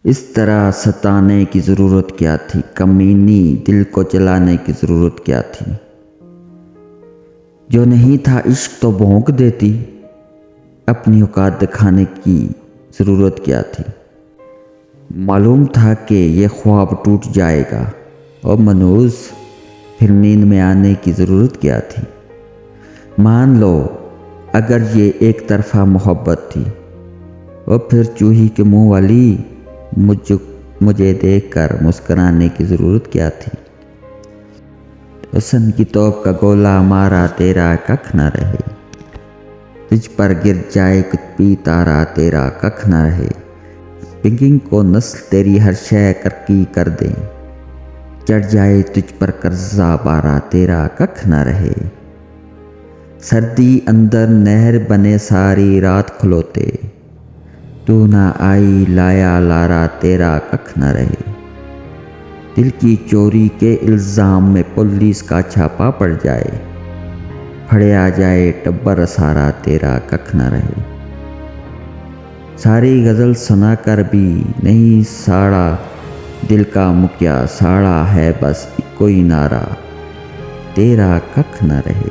اس طرح ستانے کی ضرورت کیا تھی، کمینی دل کو جلانے کی ضرورت کیا تھی؟ جو نہیں تھا عشق تو بھونک دیتی، اپنی اوقات دکھانے کی ضرورت کیا تھی؟ معلوم تھا کہ یہ خواب ٹوٹ جائے گا، اور منوز پھر نیند میں آنے کی ضرورت کیا تھی؟ مان لو اگر یہ ایک طرفہ محبت تھی، اور پھر چوہی کے منہ والی مجھے دیکھ کر مسکرانے کی ضرورت کیا تھی؟ حسن کی توپ کا گولہ مارا تیرا ککھ نہ رہے، تجھ پر گر جائے قطبی تارا تیرا ککھ نہ رہے، پنگنگ کو نسل تیری ہر شے کرکی کر دے، چڑھ جائے تجھ پر قرضہ بارا تیرا ککھ نہ رہے، سردی اندر نہر بنے ساری رات کھلوتے، تو نہ آئی لایا لارا تیرا ککھ نہ رہے، دل کی چوری کے الزام میں پولیس کا چھاپا پڑ جائے، پھڑے آ جائے ٹبر سارا تیرا ککھ نہ رہے، ساری غزل سنا کر بھی نہیں ساڑا دل کا مکیا، ساڑا ہے بس کوئی نعرہ تیرا ککھ نہ رہے۔